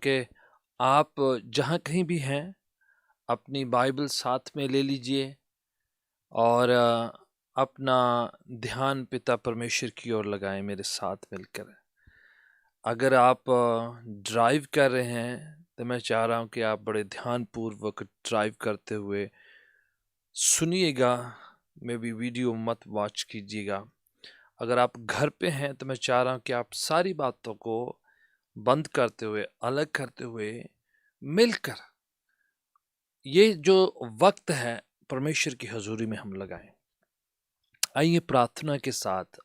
कि आप जहाँ कहीं भी हैं अपनी बाइबल साथ में ले लीजिए और अपना ध्यान पिता परमेश्वर की ओर लगाएं मेरे साथ मिलकर। अगर आप ड्राइव कर रहे हैं तो मैं चाह रहा हूँ कि आप बड़े ध्यानपूर्वक ड्राइव करते हुए सुनिएगा, मे भी वीडियो मत वॉच कीजिएगा। अगर आप घर पे हैं तो मैं चाह रहा हूँ कि आप सारी बातों को बंद करते हुए, अलग करते हुए मिलकर ये जो वक्त है परमेश्वर की हजूरी में हम लगाएं। आइए प्रार्थना के साथ,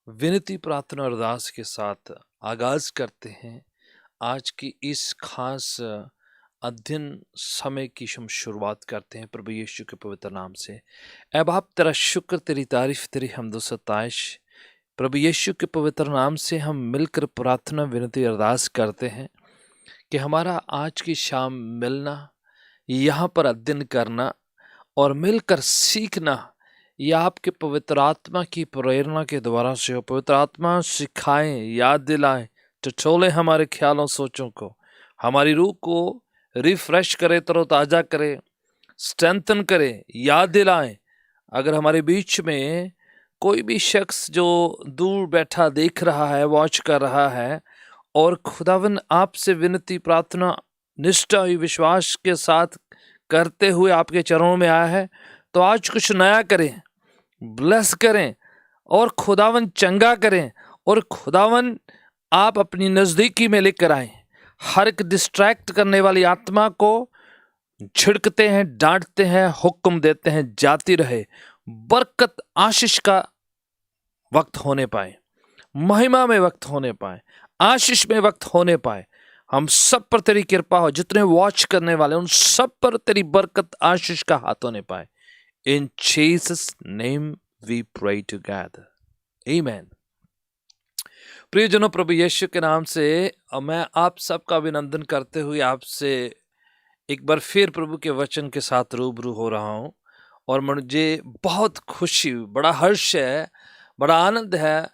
विनती प्रार्थना और अरदास के साथ आगाज करते हैं आज की इस खास अध्ययन समय की हम शुरुआत करते हैं प्रभु यीशु के पवित्र नाम से। ऐ बाप तेरा शुक्र, तेरी तारीफ, तेरी हम्द सताइश प्रभु यीशु के पवित्र नाम से हम मिलकर प्रार्थना विनती अरदास करते हैं कि हमारा आज की शाम मिलना, यहाँ पर अध्ययन करना और मिलकर सीखना, यह आपके पवित्र आत्मा की प्रेरणा के द्वारा से हो। पवित्र आत्मा सिखाएं, याद दिलाएं, टटोले हमारे ख्यालों सोचों को, हमारी रूह को रिफ्रेश करे, तरोताजा करे, स्ट्रेंथन करे, याद दिलाएं। अगर हमारे बीच में कोई भी शख्स जो दूर बैठा देख रहा है, वॉच कर रहा है और खुदावन आपसे विनती प्रार्थना निष्ठा विश्वास के साथ करते हुए आपके चरणों में आया है, तो आज कुछ नया करें, ब्लेस करें और खुदावन चंगा करें और खुदावन आप अपनी नज़दीकी में लेकर आए। हर एक डिस्ट्रैक्ट करने वाली आत्मा को छिड़कते हैं, डांटते हैं, हुक्म देते हैं, जाती रहे। बरकत आशीष का वक्त होने पाए, महिमा में वक्त होने पाए, आशीष में वक्त होने पाए। हम सब पर तेरी कृपा हो, जितने वॉच करने वाले उन सब पर तेरी बरकत आशीष का हाथ होने पाए। In Jesus name we pray together, amen. प्रियजनों, प्रभु यीशु के नाम से मैं आप सबका अभिनंदन करते हुए आपसे एक बार फिर प्रभु के वचन के साथ रूबरू हो रहा हूँ और मुझे बहुत खुशी, बड़ा हर्ष है, बड़ा आनंद है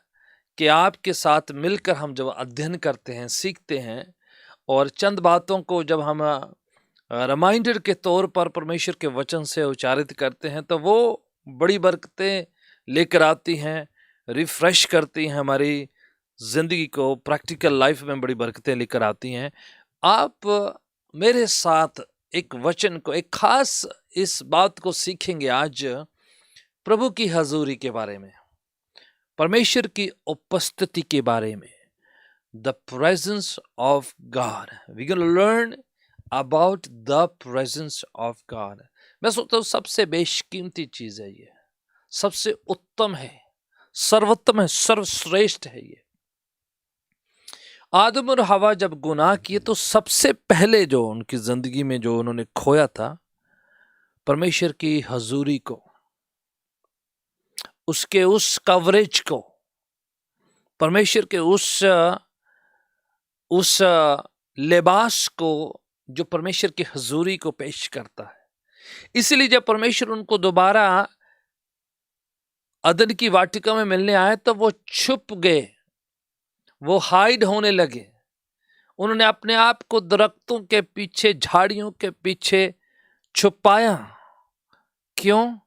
कि आपके साथ मिलकर हम जब अध्ययन करते हैं, सीखते हैं और चंद बातों को जब हम रिमाइंडर के तौर पर परमेश्वर के वचन से उच्चारित करते हैं तो वो बड़ी बरकतें लेकर आती हैं, रिफ्रेश करती हैं, हमारी ज़िंदगी को, प्रैक्टिकल लाइफ में बड़ी बरकतें लेकर आती हैं। आप मेरे साथ एक वचन को, एक खास इस बात को सीखेंगे आज प्रभु की हजूरी के बारे में, परमेश्वर की उपस्थिति के बारे में। The presence of God. We're going to learn about the presence of God. मैं सोचता हूँ सबसे बेशकीमती चीज है ये, सबसे उत्तम है, सर्वोत्तम है, सर्वश्रेष्ठ है ये। आदम और हवा जब गुनाह किए तो सबसे पहले जो उनकी जिंदगी में जो उन्होंने खोया था, परमेश्वर की हजूरी को, उसके उस कवरेज को, परमेश्वर के उस लिबास को जो परमेश्वर की हजूरी को पेश करता है। इसलिए जब परमेश्वर उनको दोबारा अदन की वाटिका में मिलने आए तो वो छुप गए, वो हाइड होने लगे। उन्होंने अपने आप को दरख्तों के पीछे, झाड़ियों के पीछे छुपाया। क्यों?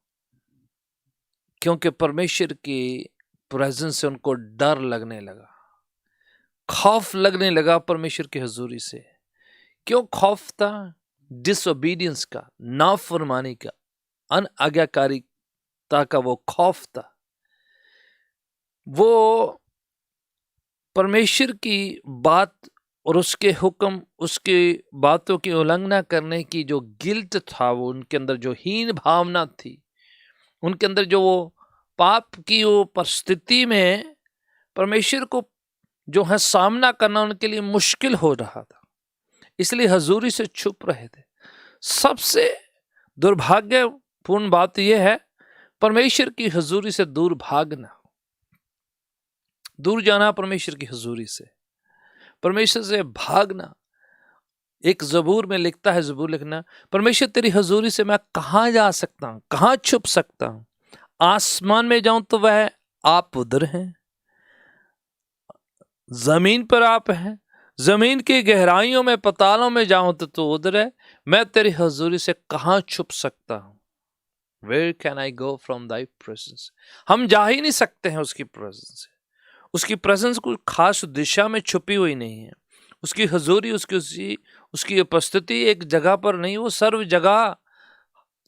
क्योंकि परमेश्वर की प्रेजेंस से उनको डर लगने लगा, खौफ लगने लगा परमेश्वर की हजूरी से। क्यों खौफ था? डिसोबीडियंस का, नाफरमानी का, अनाज्ञाकारिता का वो खौफ था। वो परमेश्वर की बात और उसके हुक्म, उसके बातों की उल्लंघना करने की जो गिल्ट था, वो उनके अंदर जो हीन भावना थी, उनके अंदर जो वो पाप की वो परिस्थिति में परमेश्वर को जो है सामना करना उनके लिए मुश्किल हो रहा था, इसलिए हजूरी से छुप रहे थे। सबसे दुर्भाग्यपूर्ण बात यह है परमेश्वर की हजूरी से दूर भागना, दूर जाना परमेश्वर की हजूरी से, परमेश्वर से भागना। एक ज़बूर में लिखता है, ज़बूर लिखना, परमेश्वर तेरी हजूरी से मैं कहाँ जा सकता हूँ, कहाँ छुप सकता हूँ? आसमान में जाऊं तो वह आप उधर हैं, जमीन पर आप हैं, जमीन की गहराइयों में, पतालों में जाऊं तो तू उधर है। मैं तेरी हजूरी से कहां छुप सकता हूं? Where can I go from thy presence? हम जा ही नहीं सकते हैं उसकी प्रेजेंस से। उसकी प्रेजेंस कोई खास दिशा में छुपी हुई नहीं है। उसकी हजूरी, उसकी उपस्थिति एक जगह पर नहीं, वो सर्व जगह,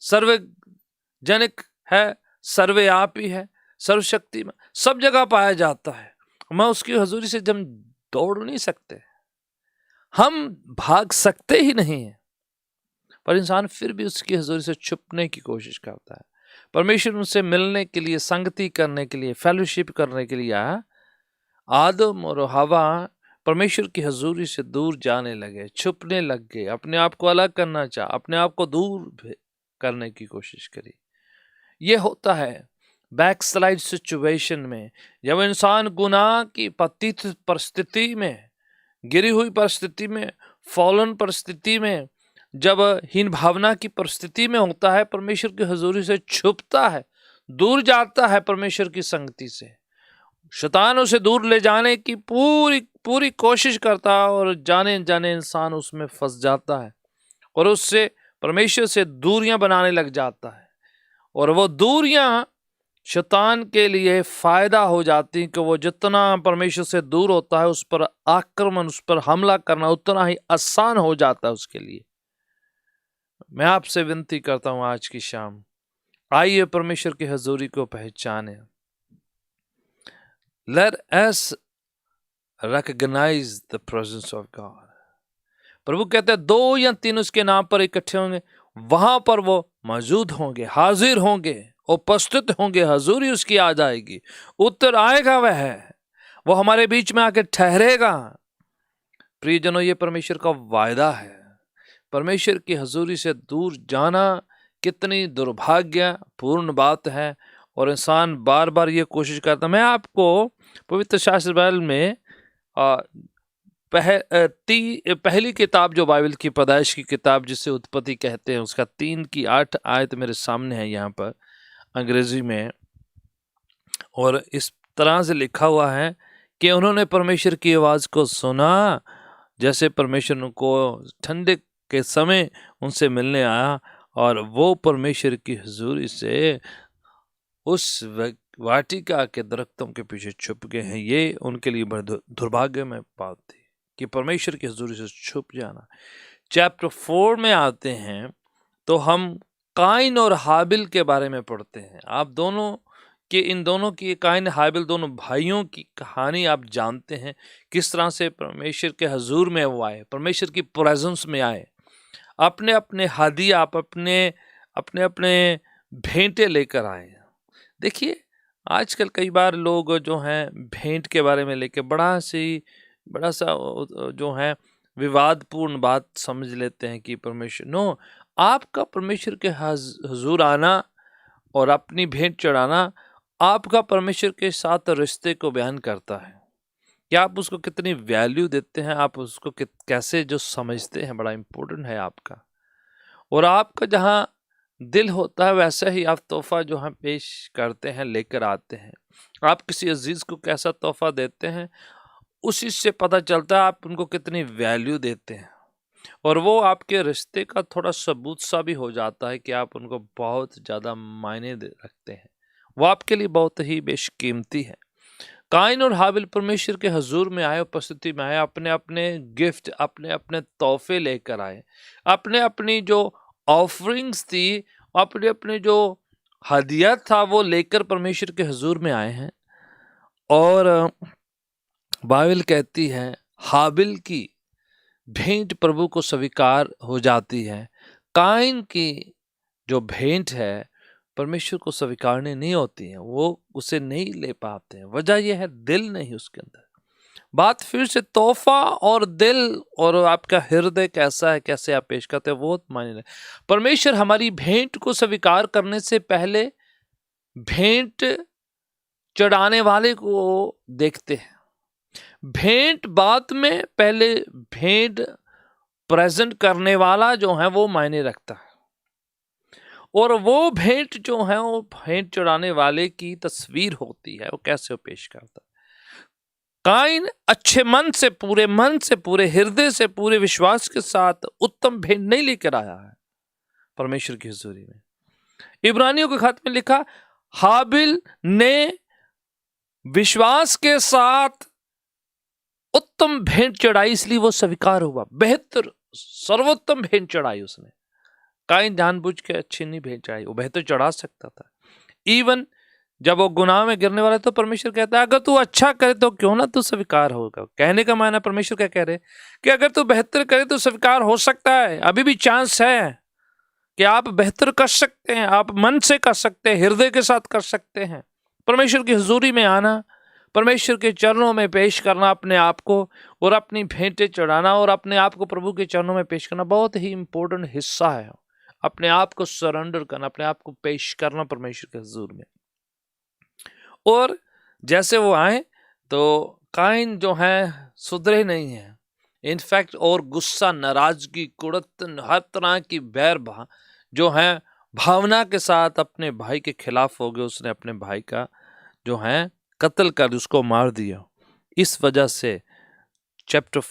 सर्वजनिक है, सर्वव्यापी है, सर्वशक्ति में सब जगह पाया जाता है। मैं उसकी हजूरी से जब दौड़ नहीं सकते, हम भाग सकते ही नहीं है, पर इंसान फिर भी उसकी हजूरी से छुपने की कोशिश करता है। परमेश्वर उनसे मिलने के लिए, संगति करने के लिए, फेलोशिप करने के लिए आया। आदम और हवा परमेश्वर की हजूरी से दूर जाने लगे, छुपने लग गए, अपने आप को अलग करना चाहा, अपने आप को दूर करने की कोशिश करी। ये होता है बैकस्लाइड सिचुएशन में, जब इंसान गुनाह की पतित परिस्थिति में, गिरी हुई परिस्थिति में, फॉलन परिस्थिति में, जब हीन भावना की परिस्थिति में होता है, परमेश्वर की हजूरी से छुपता है, दूर जाता है परमेश्वर की संगति से। शैतान उसे दूर ले जाने की पूरी पूरी कोशिश करता है, और जाने जाने इंसान उसमें फंस जाता है और उससे, परमेश्वर से दूरियां बनाने लग जाता है। और वो दूरियां शैतान के लिए फायदा हो जाती, कि वो जितना परमेश्वर से दूर होता है, उस पर आक्रमण, उस पर हमला करना उतना ही आसान हो जाता है उसके लिए। मैं आपसे विनती करता हूं आज की शाम, आइए परमेश्वर की हजूरी को पहचाने। Let us recognize the presence of God. प्रभु कहते हैं, दो या तीन उसके नाम पर इकट्ठे होंगे, वहां पर वो मौजूद होंगे, हाजिर होंगे, उपस्थित होंगे, हजूरी उसकी आ जाएगी, उत्तर आएगा वह, वो हमारे बीच में आके ठहरेगा। प्रियजनों, ये परमेश्वर का वायदा है। परमेश्वर की हजूरी से दूर जाना कितनी दुर्भाग्यपूर्ण बात है, और इंसान बार बार ये कोशिश करता। मैं आपको पवित्र शास्त्र बाइबल में पहली किताब जो बाइबल की पैदाइश की किताब, जिसे उत्पत्ति कहते हैं, उसका 3 की 8 आयत मेरे सामने है यहाँ पर अंग्रेजी में, और इस तरह से लिखा हुआ है कि उन्होंने परमेश्वर की आवाज को सुना, जैसे परमेश्वर को ठंडे के समय उनसे मिलने आया, और वो परमेश्वर की हजूरी से उस वाटिका के दरख्तों के पीछे छुप गए हैं। ये उनके लिए बड़ी दुर्भाग्यमय बात थी कि परमेश्वर की हजूरी से छुप जाना। चैप्टर 4 में आते हैं तो हम काइन और हाबिल के बारे में पढ़ते हैं। आप दोनों के, इन दोनों की, काइन हाबिल दोनों भाइयों की कहानी आप जानते हैं, किस तरह से परमेश्वर के हजूर में वो आए, परमेश्वर की प्रेजेंस में आए, अपने अपने हादिया, आप अपने अपने अपने भेंटे लेकर आए। देखिए, आजकल कई बार लोग जो हैं भेंट के बारे में लेके बड़ा सा जो है विवादपूर्ण बात समझ लेते हैं कि परमेश्वर, नो, आपका परमेश्वर के हजूर आना और अपनी भेंट चढ़ाना आपका परमेश्वर के साथ रिश्ते को बयान करता है कि आप उसको कितनी वैल्यू देते हैं, आप उसको कैसे जो समझते हैं, बड़ा इंपॉर्टेंट है आपका। और आपका जहाँ दिल होता है, वैसा ही आप तोहफा जो हम पेश करते हैं, लेकर आते हैं। आप किसी अजीज को कैसा तोहफा देते हैं, उसी से पता चलता है आप उनको कितनी वैल्यू देते हैं, और वो आपके रिश्ते का थोड़ा सबूत सा भी हो जाता है कि आप उनको बहुत ज़्यादा मायने रखते हैं, वो आपके लिए बहुत ही बेशकीमती है। काइन और हाबिल परमेश्वर के हजूर में आए, उपस्थिति में आए, अपने अपने गिफ्ट, अपने अपने तोहफे लेकर आए, अपने अपनी जो ऑफरिंग्स थी, अपने अपने जो हदिया था, वो लेकर परमेश्वर के हजूर में आए हैं। और बाइबल कहती है हाबिल की भेंट प्रभु को स्वीकार हो जाती है, काइन की जो भेंट है परमेश्वर को स्वीकारने नहीं होती है, वो उसे नहीं ले पाते हैं। वजह यह है, दिल नहीं उसके अंदर। बात फिर से तोहफा और दिल और आपका हृदय कैसा है, कैसे आप पेश करते हैं, वो मायने नहीं। परमेश्वर हमारी भेंट को स्वीकार करने से पहले भेंट चढ़ाने वाले को देखते हैं। भेंट बाद में, पहले भेंट प्रेजेंट करने वाला जो है वो मायने रखता है, और वो भेंट जो है वो भेंट चढ़ाने वाले की तस्वीर होती है, वो कैसे पेश करता है। काइन अच्छे मन से, पूरे मन से, पूरे हृदय से, पूरे विश्वास के साथ उत्तम भेंट नहीं लेकर आया है परमेश्वर की हुजूरी में। इब्रानियों के खत में लिखा, हाबिल ने विश्वास के साथ उत्तम भेंट चढ़ाई, इसलिए वो स्वीकार हुआ। बेहतर सर्वोत्तम भेंट चढ़ाई उसने। काइन जानबूझ के अच्छी नहीं भेंट चढ़ाई, वो बेहतर चढ़ा सकता था। इवन जब वो गुनाह में गिरने वाला तो परमेश्वर कहता है, अगर तू अच्छा करे तो क्यों ना तू स्वीकार होगा। कहने का माना परमेश्वर क्या कह रहे कि अगर तू बेहतर करे तो स्वीकार हो सकता है, अभी भी चांस है कि आप बेहतर कर सकते हैं, आप मन से कर सकते हैं, हृदय के साथ कर सकते हैं। परमेश्वर की हुजूरी में आना, परमेश्वर के चरणों में पेश करना अपने आप को, और अपनी भेंटें चढ़ाना और अपने आप को प्रभु के चरणों में पेश करना बहुत ही इंपॉर्टेंट हिस्सा है। अपने आप को सरेंडर करना, अपने आप को पेश करना परमेश्वर के हुजूर में। और जैसे वो आए तो काइन जो है सुधरे नहीं है, इनफैक्ट और गुस्सा, नाराजगी, कुड़तन, हर तरह की बैर जो है भावना के साथ अपने भाई के खिलाफ हो गए। उसने अपने भाई का जो है कत्ल कर उसको मार दिया। इस वजह से चैप्टर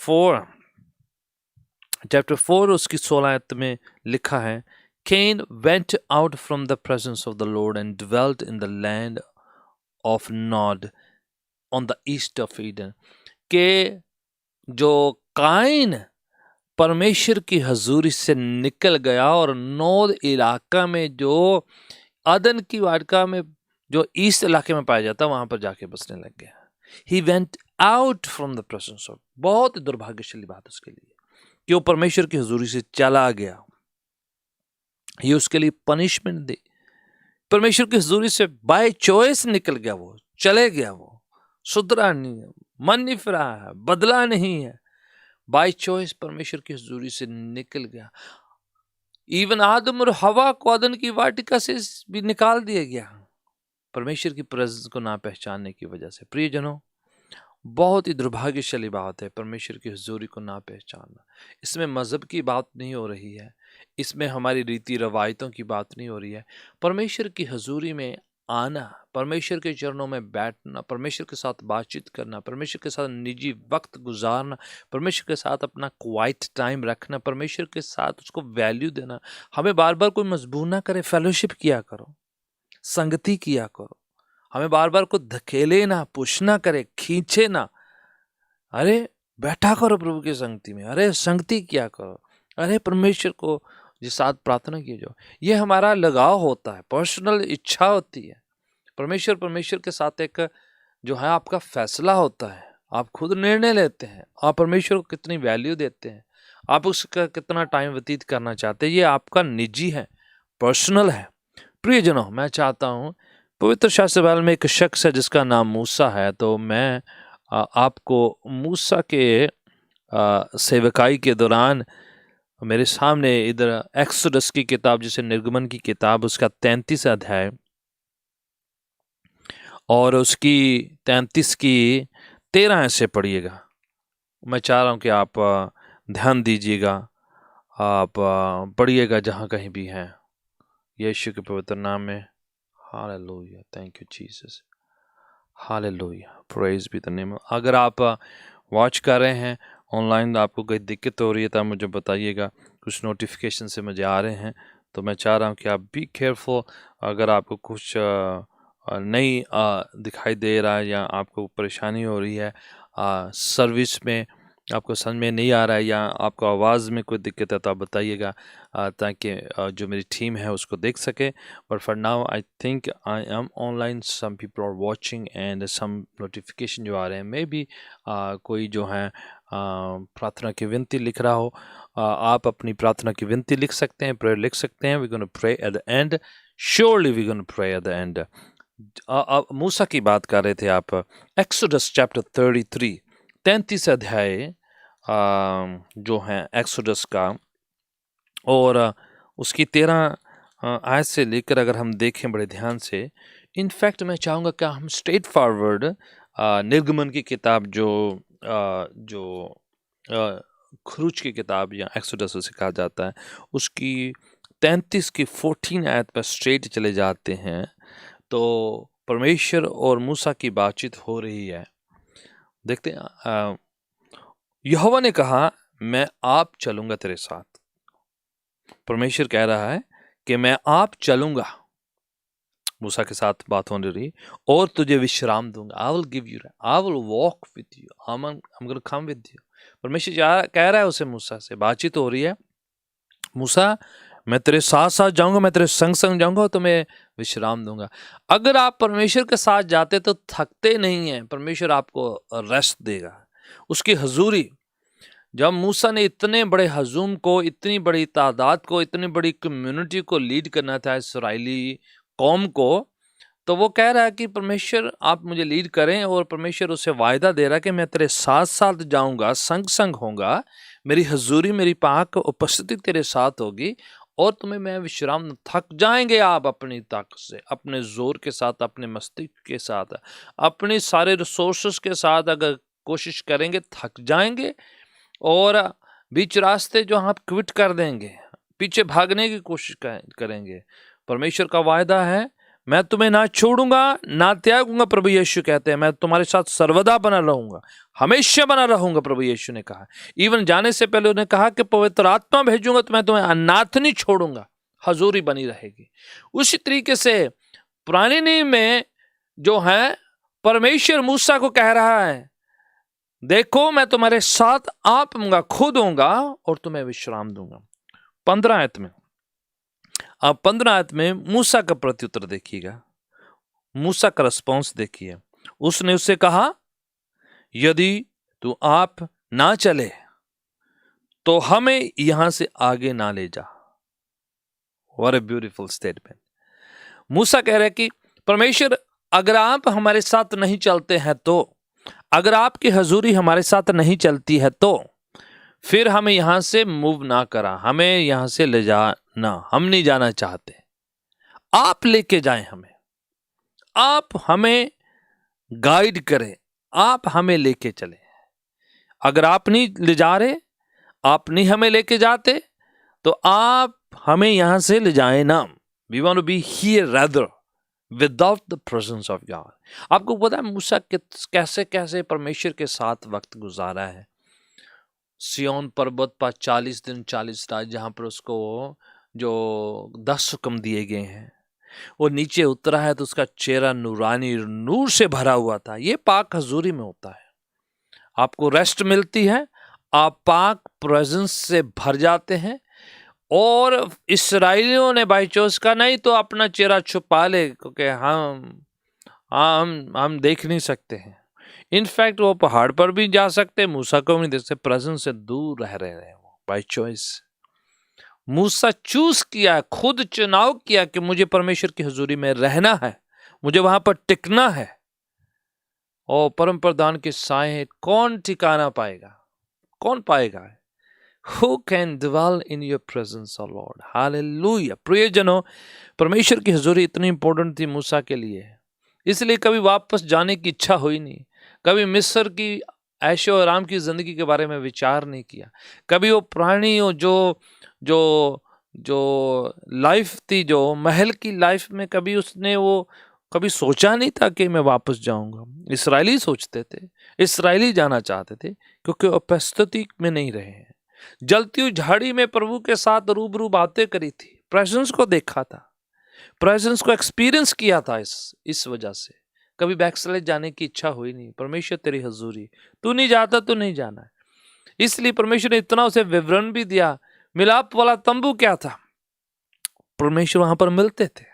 4 उसकी 16 में लिखा है, Cain went out from the presence of the Lord and dwelt in the land of Nod on the east of Eden। के जो काइन परमेश्वर की हजूरी से निकल गया और नोद इलाका में, जो अदन की वाटिका में, जो ईस्ट इलाके में पाया जाता, वहां पर जाके बसने लग गया। He went out from the presence of, बहुत दुर्भाग्यशाली बात उसके लिए कि वो परमेश्वर की हजूरी से चला गया। ये उसके लिए पनिशमेंट दी। परमेश्वर की हजूरी से बाय चॉइस निकल गया, वो चले गया, वो सुधरा नहीं है, मन नहीं फिरा है, बदला नहीं है, बाय चॉइस परमेश्वर की हजूरी से निकल गया। इवन आदम और हवा को अदन की वाटिका से भी निकाल दिया गया परमेश्वर की प्रेजेंस को ना पहचानने की वजह से। प्रियजनों, बहुत ही दुर्भाग्यशाली बात है परमेश्वर की हुजूरी को ना पहचानना। इसमें मज़हब की बात नहीं हो रही है, इसमें हमारी रीति रवायतों की बात नहीं हो रही है। परमेश्वर की हुजूरी में आना, परमेश्वर के चरणों में बैठना, परमेश्वर के साथ बातचीत करना, परमेश्वर के साथ निजी वक्त गुजारना, परमेश्वर के साथ अपना क्वाइट टाइम रखना, परमेश्वर के साथ उसको वैल्यू देना। हमें बार बार कोई मजबूर ना करे, फेलोशिप किया करो, संगति किया करो। हमें बार बार को धकेले ना, पुश ना करे, खींचे ना। अरे बैठा करो प्रभु की संगति में, अरे संगति किया करो, अरे परमेश्वर को जिस साथ प्रार्थना की जाओ। ये हमारा लगाव होता है, पर्सनल इच्छा होती है। परमेश्वर के साथ एक जो है आपका फैसला होता है, आप खुद निर्णय लेते हैं, आप परमेश्वर को कितनी वैल्यू देते हैं, आप उसका कितना टाइम व्यतीत करना चाहते हैं, ये आपका निजी है, पर्सनल है। प्रियजनों, मैं चाहता हूँ, पवित्र शास्त्र बाइबल में एक शख्स है जिसका नाम मूसा है, तो मैं आपको मूसा के सेवकाई के दौरान मेरे सामने इधर एक्सोडस की किताब, जिसे निर्गमन की किताब, उसका 33 अध्याय और उसकी 33 की 13 ऐसे पढ़िएगा। मैं चाह रहा हूँ कि आप ध्यान दीजिएगा, आप पढ़िएगा जहाँ कहीं भी हैं, यीशु के पवित्र नाम में। Hallelujah, thank you Jesus, hallelujah, praise be the name. अगर आप वॉच कर रहे हैं ऑनलाइन, आपको कोई दिक्कत हो रही है तो आप मुझे बताइएगा। कुछ नोटिफिकेशन से मुझे आ रहे हैं, तो मैं चाह रहा हूँ कि आप बी केयरफुल। अगर आपको कुछ नहीं दिखाई दे रहा है या आपको परेशानी हो रही है सर्विस में, आपको समझ में नहीं आ रहा है या आपको आवाज़ में कोई दिक्कत है, तो आप बताइएगा ताकि जो मेरी टीम है उसको देख सके। But for now I think I am online, some people are watching and some notification जो आ रहे हैं, मे बी कोई जो है प्रार्थना की विनती लिख रहा हो। आप अपनी प्रार्थना की विनती लिख सकते हैं, प्रेयर लिख सकते हैं। We gonna pray at the end, surely we gonna pray at the end. Musa की बात कर रहे थे आप, एक्सोडस चैप्टर 33 अध्याय जो है एक्सोडस का, और उसकी 13 आयत से लेकर अगर हम देखें बड़े ध्यान से, इनफैक्ट मैं चाहूँगा कि हम स्ट्रेट फॉरवर्ड निर्गमन की किताब जो खरूज की किताब या एक्सोडस उसे कहा जाता है, उसकी 33 की 14 आयत पर स्ट्रेट चले जाते हैं, तो परमेश्वर और मूसा की बातचीत हो रही है। देखते हैं, यहोवा ने कहा मैं आप चलूंगा तेरे साथ। परमेश्वर कह रहा है कि मैं आप चलूंगा, मूसा के साथ बात हो रही, और तुझे विश्राम दूंगा। I will give you, I will walk with you, I am gonna come with you. परमेश्वर कह रहा है उसे, मूसा से बातचीत हो रही है, मूसा मैं तेरे साथ साथ जाऊंगा, मैं तेरे संग संग जाऊंगा और तुम्हें विश्राम दूंगा। अगर आप परमेश्वर के साथ जाते तो थकते नहीं हैं, परमेश्वर आपको रेस्ट देगा। उसकी हजूरी, जब मूसा ने इतने बड़े हजूम को, इतनी बड़ी तादाद को, इतनी बड़ी कम्युनिटी को लीड करना था, इसराइली कौम को, तो वो कह रहा है कि परमेश्वर आप मुझे लीड करें, और परमेश्वर उसे वायदा दे रहा है कि मैं तेरे साथ साथ जाऊंगा, संग संग होगा, मेरी हजूरी, मेरी पाक उपस्थिति तेरे साथ होगी, और तुम्हें मैं विश्राम। थक जाएंगे आप अपनी ताकत से, अपने जोर के साथ, अपने मस्तिष्क के साथ, अपने सारे रिसोर्सेस के साथ अगर कोशिश करेंगे, थक जाएंगे, और बीच रास्ते जो आप क्विट कर देंगे, पीछे भागने की कोशिश करेंगे। परमेश्वर का वायदा है मैं तुम्हें ना छोड़ूंगा ना त्यागूंगा। प्रभु यीशु कहते हैं मैं तुम्हारे साथ सर्वदा बना रहूंगा, हमेशा बना रहूंगा। प्रभु यीशु ने कहा, इवन जाने से पहले उन्हें कहा कि पवित्र आत्मा भेजूंगा तो मैं तुम्हें अनाथ नहीं छोड़ूंगा, हजूरी बनी रहेगी। उसी तरीके से पुराने नियम में जो है, परमेश्वर मूसा को कह रहा है देखो मैं तुम्हारे साथ आऊंगा, खुद होऊंगा और तुम्हें विश्राम दूंगा। 15 आयत में, आप 15 आयत में मूसा का प्रत्युत्तर देखिएगा, मूसा का रिस्पॉन्स देखिए। उसने उससे कहा यदि तू आप ना चले तो हमें यहां से आगे ना ले जा। What a beautiful statement. Musa कह रहे कि परमेश्वर अगर आप हमारे साथ नहीं चलते हैं तो, अगर आपकी हजूरी हमारे साथ नहीं चलती है तो फिर हमें यहां से मूव ना करा, हमें यहां से ले जाना, हम नहीं जाना चाहते, आप लेके जाएं हमें, आप हमें गाइड करें, आप हमें लेके चले। अगर आप नहीं ले जा रहे, आप नहीं हमें लेके जाते, तो आप हमें यहां से ले जाए ना। We want to be here rather without the presence of God. आपको पता है मूसा कैसे कैसे परमेश्वर के साथ वक्त गुजारा है। सियोन पर्वत पर 40 दिन 40 रात, जहां पर उसको जो 10 हुक्म दिए गए हैं, वो नीचे उतरा है तो उसका चेहरा नूरानी नूर से भरा हुआ था। ये पाक हजूरी में होता है, आपको रेस्ट मिलती है, आप पाक प्रेजेंस से भर जाते हैं। और इसराइलियों ने बाई चॉइस का नहीं तो अपना चेहरा छुपा ले, क्योंकि हम देख नहीं सकते हैं। इनफैक्ट वो पहाड़ पर भी जा सकते, मूसा को भी नहीं देख सकते, प्रेजेंस से दूर रह रहे हैं वो बाई चॉइस। मूसा चूज किया, खुद चुनाव किया कि मुझे परमेश्वर की हजूरी में रहना है, मुझे वहां पर टिकना है। और परम प्रधान के साए कौन ठिकाना पाएगा, कौन पाएगा? Who can dwell in your presence, O Lord? Hallelujah. प्रियजनों, परमेश्वर की हजूरी इतनी इंपॉर्टेंट थी मूसा के लिए, इसलिए कभी वापस जाने की इच्छा हुई नहीं, कभी मिस्र की ऐशो आराम की जिंदगी के बारे में विचार नहीं किया, कभी वो पुरानी जो जो जो लाइफ थी, जो महल की लाइफ में कभी उसने वो कभी सोचा नहीं था कि मैं वापस जाऊंगा। इसराइली सोचते थे, इसराइली जाना चाहते थे, क्योंकि उपस्थिति में नहीं रहे हैं। जलती हुई झाड़ी में प्रभु के साथ रूबरू बातें करी थी, प्रेजेंस को देखा था, प्रेजेंस को एक्सपीरियंस किया था। इस वजह से कभी बैकस्लाइड जाने की इच्छा हुई नहीं। परमेश्वर तेरी हजूरी, तू नहीं जाता तो नहीं जाना है। इसलिए परमेश्वर ने इतना उसे विवरण भी दिया। मिलाप वाला तंबू क्या था? परमेश्वर वहां पर मिलते थे,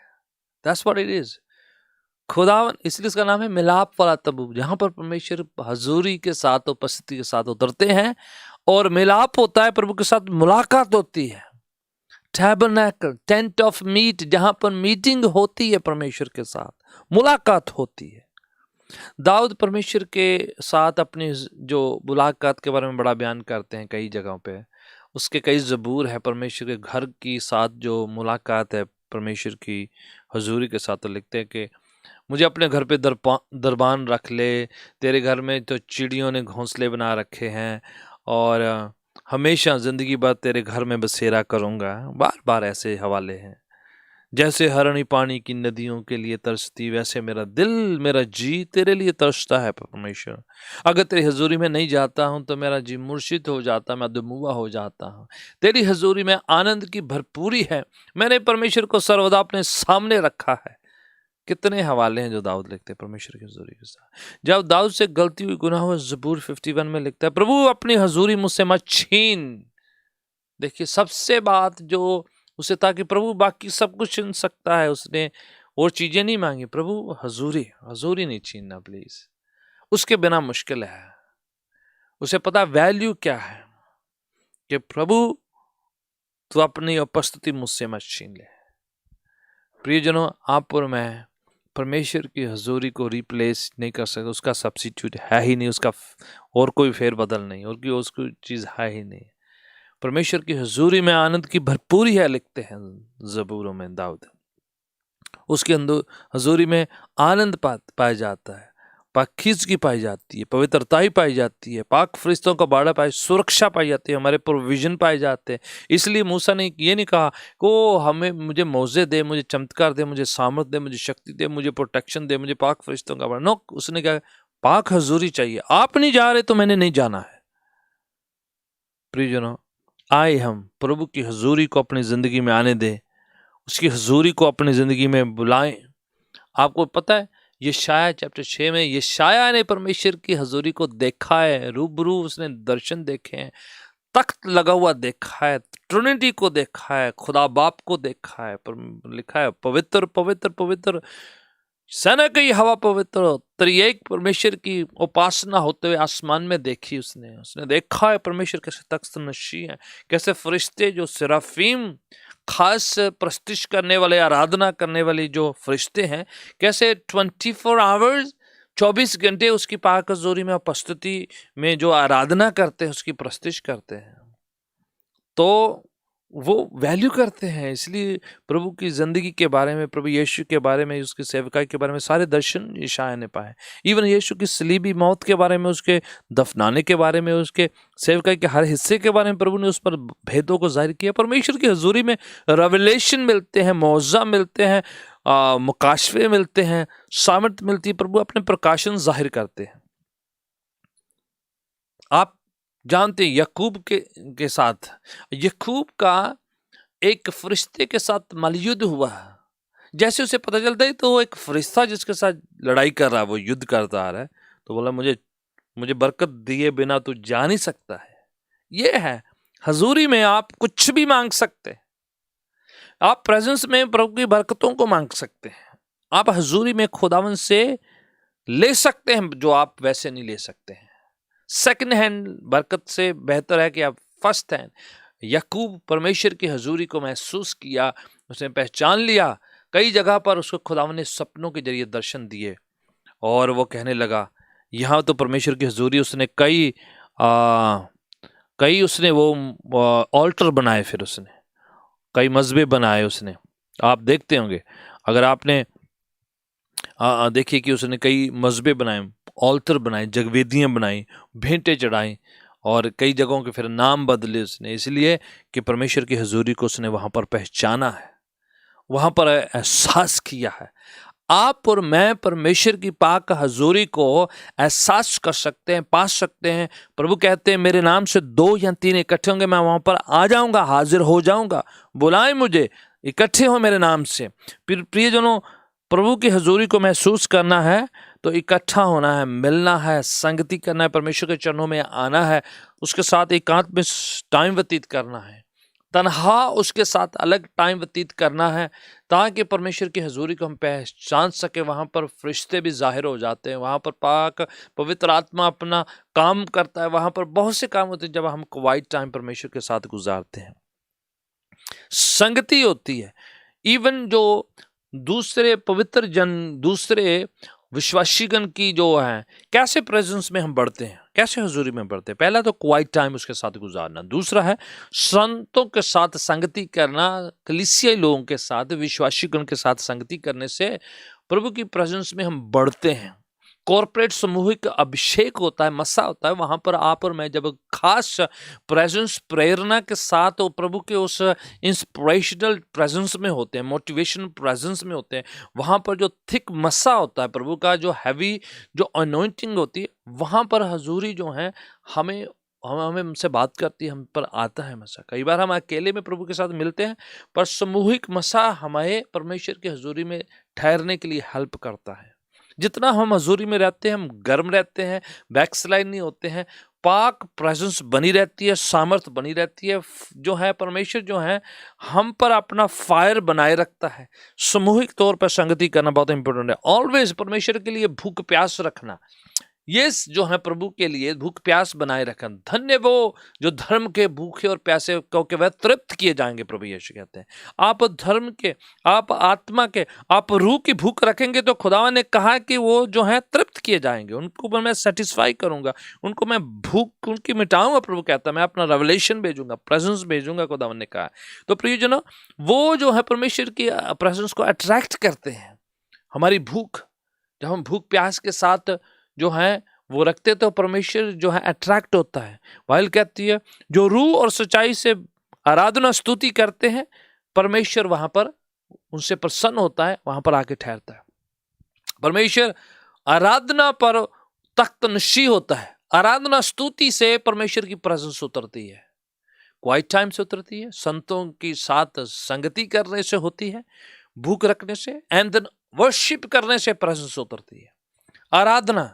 दैट्स व्हाट इट इज। खुदावन, इसलिए इसका नाम है मिलाप वाला तंबू, जहां पर परमेश्वर हजूरी के साथ, उपस्थिति के साथ उतरते हैं और मिलाप होता है, प्रभु के साथ मुलाकात होती है। टैबरनेकल, टेंट ऑफ मीट, जहां पर मीटिंग होती है, परमेश्वर के साथ मुलाकात होती है। दाऊद परमेश्वर के साथ अपनी जो मुलाकात के बारे में बड़ा बयान करते हैं कई जगहों पे, उसके कई ज़बूर है परमेश्वर के घर की साथ जो मुलाकात है परमेश्वर की हजूरी के साथ। तो लिखते हैं कि मुझे अपने घर पे दरबान रख ले, तेरे घर में तो चिड़ियों ने घोंसले बना रखे हैं, और हमेशा ज़िंदगी भर तेरे घर में बसेरा करूँगा। बार बार ऐसे हवाले हैं जैसे हरणी पानी की नदियों के लिए तरसती, वैसे मेरा दिल, मेरा जी तेरे लिए तरसता है परमेश्वर। अगर तेरी हजूरी में नहीं जाता हूं तो मेरा जी मूर्छित हो जाता, मैं दुमुआ हो जाता हूं। तेरी हजूरी में आनंद की भरपूरी है। मैंने परमेश्वर को सर्वदा अपने सामने रखा है। कितने हवाले हैं जो दाऊद लिखते हैं परमेश्वर की हजूरी के साथ। जब दाऊद से गलती हुई, गुनाह हुआ, ज़बूर 51 में लिखता है, प्रभु अपनी हजूरी मुझसे मत छीन। देखिए सबसे बात जो उसे, ताकि प्रभु बाकी सब कुछ छीन सकता है, उसने और चीजें नहीं मांगी, प्रभु हजूरी, हजूरी नहीं छीनना प्लीज। उसके बिना मुश्किल है। उसे पता वैल्यू क्या है कि प्रभु तू अपनी उपस्थिति मुझसे मत छीन ले। प्रियजनों, आप और मैं परमेश्वर की हजूरी को रिप्लेस नहीं कर सकते। उसका सब्सिट्यूट है ही नहीं, उसका और कोई फेर बदल नहीं, और कोई उसकी चीज है ही नहीं। परमेश्वर की हजूरी में आनंद की भरपूरी है, लिखते हैं ज़बूरों में दाऊद। उसके अंदर हजूरी में आनंद पाया जाता है, पाकीज़गी पाई जाती है, पवित्रताई पाई जाती है, पाक फरिश्तों का बाड़ा पाई, सुरक्षा पाई जाती है, हमारे प्रोविजन पाए जाते हैं। इसलिए मूसा ने ये नहीं कहा को हमें, मुझे मौजे दे, मुझे चमत्कार दे, मुझे सामर्थ दे, मुझे शक्ति दे, मुझे प्रोटेक्शन दे, मुझे पाक फरिश्तों का बाड़ा। नो, उसने कहा पाक हजूरी चाहिए। आप नहीं जा रहे तो मैंने नहीं जाना है। प्रियजनों, आए हम प्रभु की हजूरी को अपनी ज़िंदगी में आने दें, उसकी हजूरी को अपनी ज़िंदगी में बुलाएं। आपको पता है यशाया चैप्टर 6 में यशाया ने परमेश्वर की हजूरी को देखा है, रूबरू उसने दर्शन देखे हैं, तख्त लगा हुआ देखा है, ट्रिनिटी को देखा है, खुदा बाप को देखा है। लिखा है पवित्र पवित्र पवित्र, सेना की हवा पवित्र, त्रिएक परमेश्वर की उपासना होते हुए आसमान में देखी उसने देखा है परमेश्वर कैसे तख्त नशी है, कैसे फरिश्ते जो सिराफीम, खास प्रस्तिश करने वाले, आराधना करने वाले जो फरिश्ते हैं, कैसे 24 आवर्स 24 घंटे उसकी पाक हजूरी में उपस्थिति में जो आराधना करते हैं, उसकी प्रस्तिश करते हैं, तो वो वैल्यू करते हैं। इसलिए प्रभु की ज़िंदगी के बारे में, प्रभु यीशु के बारे में, उसकी सेवकाई के बारे में सारे दर्शन यशाया ने पाए। इवन यीशु की सलीबी मौत के बारे में, उसके दफनाने के बारे में, उसके सेवकाई के हर हिस्से के बारे में प्रभु ने उस पर भेदों को जाहिर किया। परमेश्वर की हजूरी में रेवलेशन मिलते हैं, मौजा मिलते हैं, मुकाशफे मिलते हैं, सामर्थ मिलती है, प्रभु अपने प्रकाशन जाहिर करते हैं। आप जानते हैं यकूब के साथ, यकूब का एक फरिश्ते के साथ मलयुद्ध हुआ। जैसे उसे पता चलता है तो वो एक फरिश्ता जिसके साथ लड़ाई कर रहा है, वो युद्ध करता आ रहा है, तो बोला मुझे बरकत दिए बिना तू जा नहीं सकता है। ये है हजूरी में आप कुछ भी मांग सकते हैं। आप प्रेजेंस में प्रभु की बरकतों को मांग सकते हैं। आप हजूरी में खुदावन से ले सकते हैं जो आप वैसे नहीं ले सकते हैं। सेकंड हैंड बरकत से बेहतर है कि आप फर्स्ट हैंड। यकूब परमेश्वर की हजूरी को महसूस किया, उसने पहचान लिया। कई जगह पर उसको खुदावन ने सपनों के जरिए दर्शन दिए और वो कहने लगा, यहाँ तो परमेश्वर की हजूरी, उसने कई उसने वो ऑल्टर बनाए, फिर उसने कई मजबे बनाए। उसने, आप देखते होंगे अगर आपने देखिए कि उसने कई मजबे बनाए, ऑल्टर बनाए, जगवेदियाँ बनाई, भेंटें चढ़ाई, और कई जगहों के फिर नाम बदले उसने, इसलिए कि परमेश्वर की हजूरी को उसने वहाँ पर पहचाना है, वहाँ पर एहसास किया है। आप और मैं परमेश्वर की पाक हजूरी को एहसास कर सकते हैं, पा सकते हैं। प्रभु कहते हैं मेरे नाम से 2 या 3 इकट्ठे होंगे, मैं वहाँ पर आ जाऊँगा, हाजिर हो जाऊँगा। बुलाएं मुझे, इकट्ठे हो मेरे नाम से। प्रियजनों, प्रभु की हजूरी को महसूस करना है तो इकट्ठा होना है, मिलना है, संगति करना है, परमेश्वर के चरणों में आना है, उसके साथ एकांत में टाइम व्यतीत करना है, तन्हा उसके साथ अलग टाइम व्यतीत करना है, ताकि परमेश्वर की हजूरी को हम पहचान सके। वहाँ पर फरिश्ते भी जाहिर हो जाते हैं, वहाँ पर पाक पवित्र आत्मा अपना काम करता है, वहाँ पर बहुत से काम होते हैं जब हम क्वाइट टाइम परमेश्वर के साथ गुजारते हैं, संगति होती है। इवन जो दूसरे पवित्र जन, दूसरे विश्वासीगण की जो है, कैसे प्रेजेंस में हम बढ़ते हैं, कैसे हजूरी में बढ़ते हैं। पहला तो क्वाइट टाइम उसके साथ गुजारना, दूसरा है संतों के साथ संगति करना, कलीसियाई लोगों के साथ, विश्वासीगण के साथ संगति करने से प्रभु की प्रेजेंस में हम बढ़ते हैं। कॉर्पोरेट सामूहिक अभिषेक होता है, मसा होता है, वहां पर आप और मैं जब खास प्रेजेंस, प्रेरणा के साथ और प्रभु के उस इंस्पिरेशनल प्रेजेंस में होते हैं, मोटिवेशनल प्रेजेंस में होते हैं, वहां पर जो थिक मसा होता है प्रभु का, जो हैवी जो अनॉइंटिंग होती है, वहां पर हजूरी जो है हमें हमें हमसे बात करती है, हम पर आता है मसा। कई बार हम अकेले में प्रभु के साथ मिलते हैं, पर सामूहिक मसा हमें परमेश्वर की हजूरी में ठहरने के लिए हेल्प करता है। जितना हम हजूरी में रहते हैं, हम गर्म रहते हैं, बैकस्लाइड नहीं होते हैं, पाक प्रेजेंस बनी रहती है, सामर्थ बनी रहती है, जो है परमेश्वर जो है हम पर अपना फायर बनाए रखता है। सामूहिक तौर पर संगति करना बहुत इंपॉर्टेंट है। ऑलवेज परमेश्वर के लिए भूख प्यास रखना, ये जो है प्रभु के लिए भूख प्यास बनाए रखना। धन्य वो जो धर्म के भूखे और प्यासे, क्योंकि वह तृप्त किए जाएंगे, प्रभु यीशु कहते हैं। आप धर्म के, आप आत्मा के, आप रूह की भूख रखेंगे तो खुदावा ने कहा कि वो जो है तृप्त किए जाएंगे, उनको मैं सेटिस्फाई करूंगा, उनको मैं भूख उनकी मिटाऊंगा। प्रभु कहता है मैं अपना रेवलेशन भेजूंगा, प्रेजेंस भेजूंगा, खुदावन ने कहा। तो प्रियजनों, वो जो है परमेश्वर की प्रेजेंस को अट्रैक्ट करते हैं। हमारी भूख, जब हम भूख प्यास के साथ जो है वो रखते तो परमेश्वर जो है अट्रैक्ट होता है। बाइबल कहती है जो रूह और सच्चाई से आराधना स्तुति करते हैं, परमेश्वर वहां पर उनसे प्रसन्न होता है, वहां पर आके ठहरता है। परमेश्वर आराधना पर तख्त नशी होता है। आराधना स्तुति से परमेश्वर की प्रेजेंस उतरती है, क्वाइट टाइम से उतरती है, संतों के साथ संगति करने से होती है, भूख रखने से, एंड देन वर्शिप करने से प्रेजेंस उतरती है। आराधना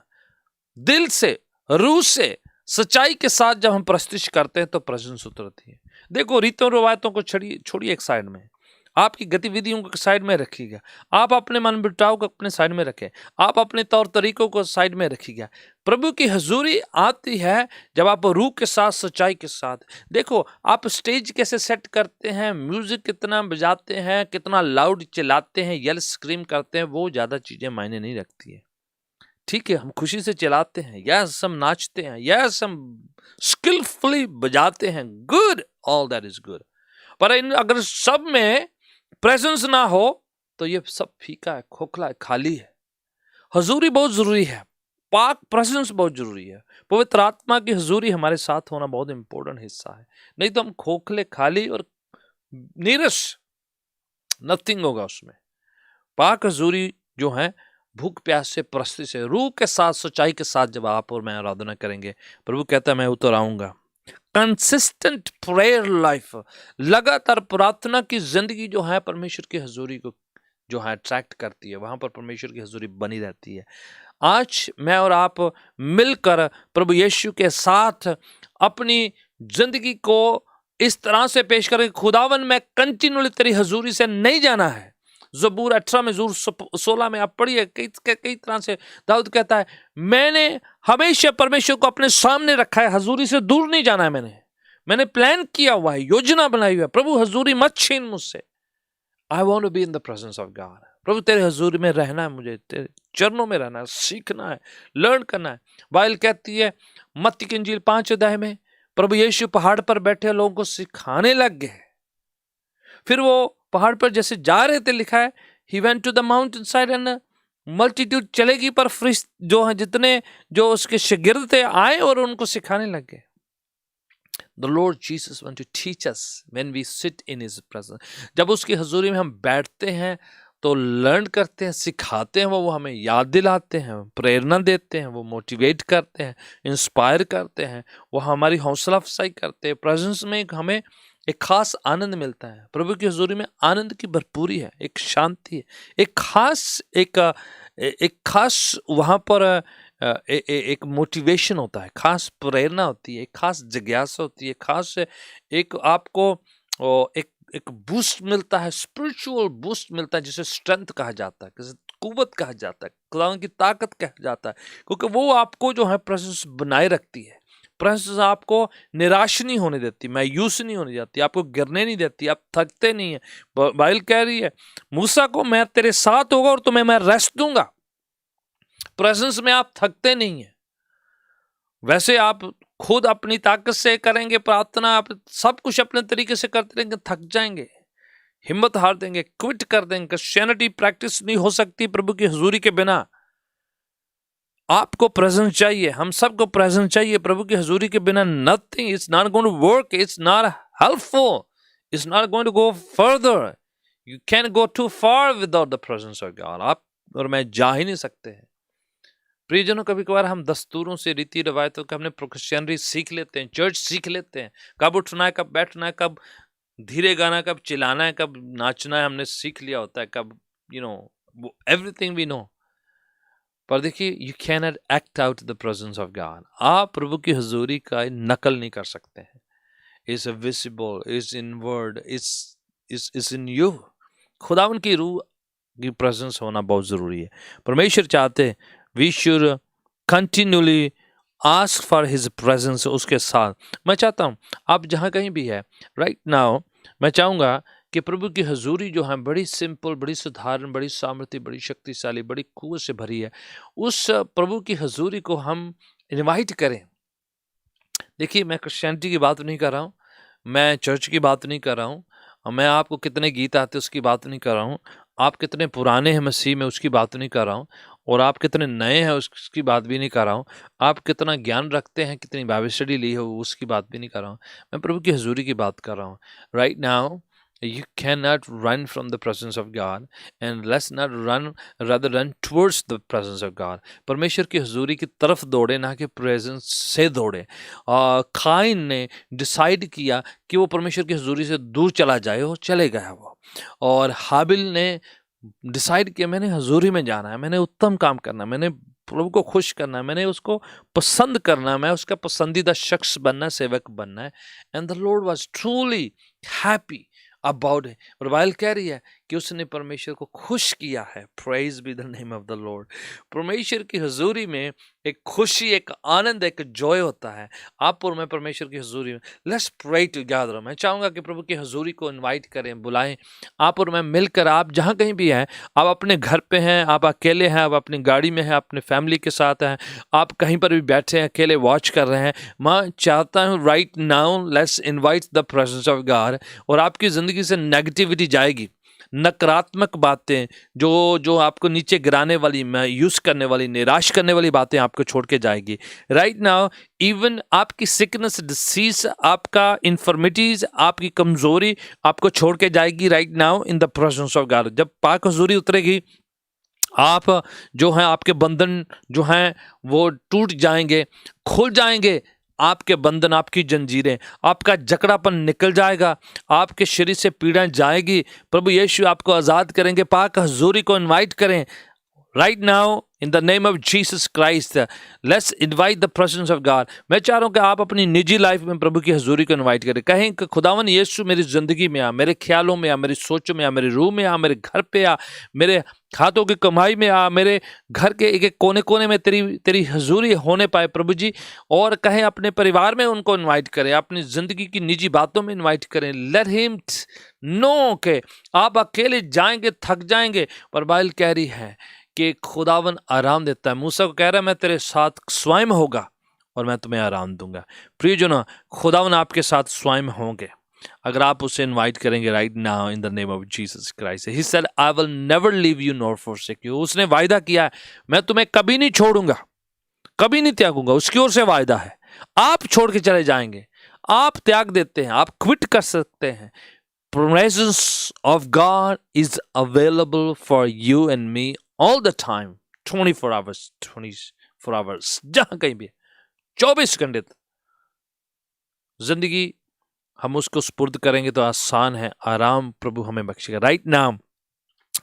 दिल से, रूह से, सच्चाई के साथ जब हम प्रस्तुत करते हैं तो प्रेजेंस उतरती है। देखो, रीतों रवायतों को छोड़िए एक साइड में, आपकी गतिविधियों को साइड में रखिएगा, आप अपने मन बिटाव को अपने साइड में रखें, आप अपने तौर तरीकों को साइड में रखिएगा। प्रभु की हजूरी आती है जब आप रूह के साथ, सच्चाई के साथ। देखो, आप स्टेज कैसे सेट करते हैं, म्यूजिक कितना बजाते हैं, कितना लाउड चिल्लाते हैं, येल स्क्रीम करते हैं, वो ज्यादा चीजें मायने नहीं रखती है। ठीक है, हम खुशी से चलाते हैं, यस हम नाचते हैं, यस हम स्किलफुली बजाते हैं, good, all that is good. पर अगर सब में प्रेजेंस ना हो तो ये सब फीका है, खोखला है, खाली है। हजूरी बहुत जरूरी है, पाक प्रेजेंस बहुत जरूरी है। पवित्र आत्मा की हजूरी हमारे साथ होना बहुत इंपॉर्टेंट हिस्सा है, नहीं तो हम खोखले, खाली और नीरस, नथिंग होगा उसमें। पाक हजूरी जो है भूख प्यास से, प्रस्ती से, रूह के साथ, सच्चाई के साथ जब आप और मैं आराधना करेंगे, प्रभु कहता है मैं उतर आऊंगा। कंसिस्टेंट प्रेयर लाइफ, लगातार प्रार्थना की जिंदगी जो है परमेश्वर की हजूरी को जो है अट्रैक्ट करती है, वहां पर परमेश्वर की हजूरी बनी रहती है। आज मैं और आप मिलकर प्रभु यीशु के साथ अपनी जिंदगी को इस तरह से पेश करें, खुदावन मैं कंटिन्यूली तेरी हजूरी से नहीं जाना है। ज़बूर 18 में, ज़बूर 16 में आप पढ़िए, कई तरह से दाऊद कहता है मैंने हमेशा परमेश्वर को अपने सामने रखा है, हजूरी से दूर नहीं जाना है। मैंने प्लान किया हुआ है, योजना बनाई हुई है, प्रभु हजूरी मत छीन मुझसे। I want to be in the presence of God. प्रभु तेरे हजूरी में रहना है, मुझे तेरे चरणों में रहना है, सीखना है, लर्न करना है। बाइबल कहती है मत्ती की इंजील 5 अध्याय में, प्रभु यीशु पहाड़ पर बैठे लोगों को सिखाने लग गए। फिर वो पहाड़ पर जैसे जा रहे थे, लिखा है he went to the mountain side and multitude चलेगी, पर फरिश्त जो है, जितने जो उसके शागिर्द थे, आए और उनको सिखाने लग गए। The Lord Jesus wants to teach us when we sit in His presence. जब उसकी हजूरी में हम बैठते हैं तो लर्न करते हैं, सिखाते हैं, वो हमें याद दिलाते हैं, प्रेरणा देते हैं, वो मोटिवेट करते हैं, इंस्पायर करते हैं, वो हमारी हौसला अफजाई करते हैं। प्रेजेंस में हमें एक खास आनंद मिलता है। प्रभु की हजूरी में आनंद की भरपूरी है, एक शांति है, एक खास वहाँ पर एक मोटिवेशन होता है, खास प्रेरणा होती है, एक खास जिज्ञासा होती है, खास एक आपको एक बूस्ट मिलता है, स्पिरिचुअल बूस्ट मिलता है, जिसे स्ट्रेंथ कहा जाता है, जिसे कुव्वत कहा जाता है, खुदा की ताकत कहा जाता है, क्योंकि वो आपको जो है प्रेजेंस बनाए रखती है। प्रेजेंस आपको निराश नहीं होने देती, मायूस नहीं होने देती, आपको गिरने नहीं देती, आप थकते नहीं है। बाइबल कह रही है मूसा को मैं तेरे साथ होगा और तुम्हें मैं रेस्ट दूंगा। प्रेजेंस में आप थकते नहीं है। वैसे आप खुद अपनी ताकत से करेंगे प्रार्थना, आप सब कुछ अपने तरीके से करते रहेंगे, थक जाएंगे, हिम्मत हार देंगे, क्विट कर देंगे। क्रिश्चियनिटी प्रैक्टिस नहीं हो सकती प्रभु की हजूरी के बिना। आपको प्रेजेंस चाहिए, हम सबको प्रेजेंस चाहिए। प्रभु की हजूरी के बिना nothing is not going to work, it's not helpful, it's not going to go further. You can go too far without the presence of God. आप और मैं जा ही नहीं सकते हैं। प्रियजनों, कभी कभार हम दस्तूरों से, रीति रिवायतों के, हमने प्रोक्रिश्चियनरी सीख लेते हैं, चर्च सीख लेते हैं, कब उठना है, कब बैठना है, कब धीरे गाना, कब चिल्लाना है, कब नाचना है, हमने सीख लिया होता है, कब एवरीथिंग वी नो। पर देखिए, you can not act out the presence of God. आप प्रभु की हजूरी का नकल नहीं कर सकते हैं। Is visible, is in word, is in you. खुदावन की रूह की प्रेजेंस होना बहुत जरूरी है। परमेश्वर चाहते हैं we should continuously ask for his presence. उसके साथ मैं चाहता हूँ आप जहाँ कहीं भी है राइट नाउ, मैं चाहूँगा कि प्रभु की हजूरी जो है बड़ी सिंपल, बड़ी साधारण, बड़ी सामर्थ्य, बड़ी शक्तिशाली, बड़ी कुव्वत से भरी है। उस प्रभु की हजूरी को हम इनवाइट करें। देखिए, मैं क्रिश्चियनिटी की बात नहीं कर रहा हूँ, मैं चर्च की बात नहीं कर रहा हूँ, मैं आपको कितने गीत आते उसकी बात नहीं कर रहा हूँ, आप कितने पुराने हैं मसीह में उसकी बात नहीं कर रहा हूँ, और आप कितने नए हैं उसकी बात भी नहीं कर रहा हूँ, आप कितना ज्ञान रखते हैं, कितनी बाइबल स्टडी ली है उसकी बात भी नहीं कर रहा हूँ। मैं प्रभु की हजूरी की बात कर रहा हूँ। Right now you cannot run from the presence of God, and let's not run, rather run towards the presence of God। परमेश्वर की हजूरी की तरफ दौड़े, ना कि प्रेजेंस से दौड़े। काइन ने डिसाइड किया कि वो परमेश्वर की हजूरी से दूर चला जाए, वो चले गया वो। और हाबिल ने डिसाइड किया मैंने हजूरी में जाना है, मैंने उत्तम काम करना है, मैंने प्रभु को खुश करना है, मैंने उसको पसंद करना है, मैं उसका पसंदीदा शख्स बनना है, सेवक बनना है। And the Lord was truly happy about it. और बाइबल कह रही है कि उसने परमेश्वर को खुश किया है। Praise be the name of the Lord. परमेश्वर की हजूरी में एक खुशी, एक आनंद, एक जॉय होता है। आप और मैं परमेश्वर की हजूरी में लेट्स प्रे टुगेदर। मैं चाहूँगा कि प्रभु की हजूरी को इनवाइट करें, बुलाएं। आप और मैं मिलकर, आप जहाँ कहीं भी हैं, आप अपने घर पे हैं, आप अकेले हैं, आप अपनी गाड़ी में हैं, अपने फैमिली के साथ हैं, आप कहीं पर भी बैठे हैं, अकेले वॉच कर रहे हैं, मैं चाहता हूँ right now let's invite the presence of God. और आपकी ज़िंदगी से नेगेटिविटी जाएगी, नकारात्मक बातें जो आपको नीचे गिराने वाली, मायूस करने वाली, निराश करने वाली बातें आपको छोड़ के जाएगी। राइट नाउ इवन आपकी सिकनेस, डिसीज, आपका इन्फर्मिटीज, आपकी कमजोरी आपको छोड़ के जाएगी। Right now in the presence of God. जब पाक हजूरी उतरेगी, आप जो हैं, आपके बंधन जो हैं वो टूट जाएंगे, खुल जाएंगे आपके बंधन, आपकी जंजीरें, आपका जकड़ापन निकल जाएगा, आपके शरीर से पीड़ाएं जाएगी। प्रभु यीशु आपको आज़ाद करेंगे। पाक हजूरी को इनवाइट करें right now in the name of Jesus Christ. Let's invite the presence of God. मैं चाह रहा हूँ कि आप अपनी निजी लाइफ में प्रभु की हजूरी को इनवाइट करें। कहें कि खुदावन यीशु मेरी ज़िंदगी में आ, मेरे ख्यालों में आ, मेरी सोचों में आ, मेरी रूह में आ, मेरे घर पे आ, मेरे हाथों की कमाई में आ, मेरे घर के एक एक कोने कोने में तेरी हजूरी होने पाए प्रभु जी। और कहें अपने परिवार में उनको इनवाइट करें, अपनी ज़िंदगी की निजी बातों में इनवाइट करें। लेट हिम नो के आप अकेले जाएंगे, थक जाएंगे, पर बाइबल कह रही है कि खुदावन आराम देता है। मूसा को कह रहा है मैं तेरे साथ स्वयं होगा और मैं तुम्हें आराम दूंगा। प्रियजनों, खुदावन आपके साथ स्वयं होंगे अगर आप उसे इनवाइट करेंगे right now in the name of Jesus Christ. He said I will never leave you nor forsake you. उसने वायदा किया है मैं तुम्हें कभी नहीं छोड़ूंगा, कभी नहीं त्यागूंगा। उसकी ओर से वायदा है। आप छोड़ के चले जाएंगे, आप त्याग देते हैं, आप क्विट कर सकते हैं। presence of God is available for you and me all the time, 24 hours, जहां कहीं भी, 24 घंटे तक जिंदगी हम उसको सुपुर्द करेंगे तो आसान है, आराम प्रभु हमें बख्शेगा। राइट नाउ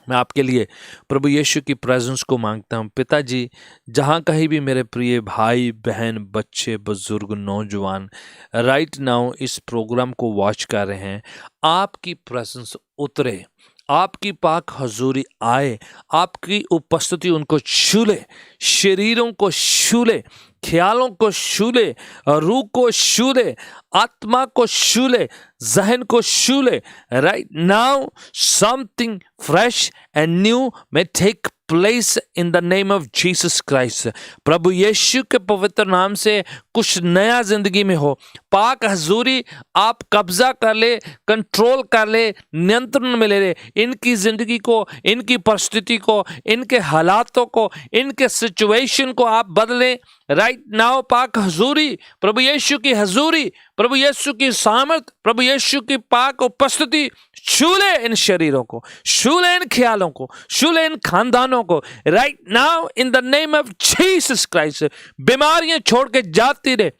मैं आपके लिए प्रभु यीशु की प्रेजेंस को मांगता हूँ। पिताजी, जहाँ कहीं भी मेरे प्रिय भाई बहन, बच्चे, बुजुर्ग, नौजवान राइट नाउ इस प्रोग्राम को वॉच कर रहे हैं, आपकी प्रेजेंस उतरे, आपकी पाक हजूरी आए, आपकी उपस्थिति उनको छू ले, शरीरों को छू ले, ख्यालों को छू ले, रूह को छू ले, आत्मा को छू ले, जहन को छू ले। Right now something fresh and new may take place in the name of Jesus Christ. प्रभु यीशु के पवित्र नाम से कुछ नया जिंदगी में हो। पाक हजूरी आप कब्जा कर ले, कंट्रोल कर ले, नियंत्रण में ले ले इनकी जिंदगी को, इनकी परिस्थिति को, इनके हालातों को, इनके सिचुएशन को आप बदलें राइट नाउ। पाक हजूरी, प्रभु यीशु की हजूरी, प्रभु यीशु की सामर्थ, प्रभु यीशु की पाक उपस्थिति छू ले इन शरीरों को, छू ले इन ख्यालों को, छू ले इन खानदानों को right now in the name of Jesus Christ. बीमारियां छोड़ के जाती रहे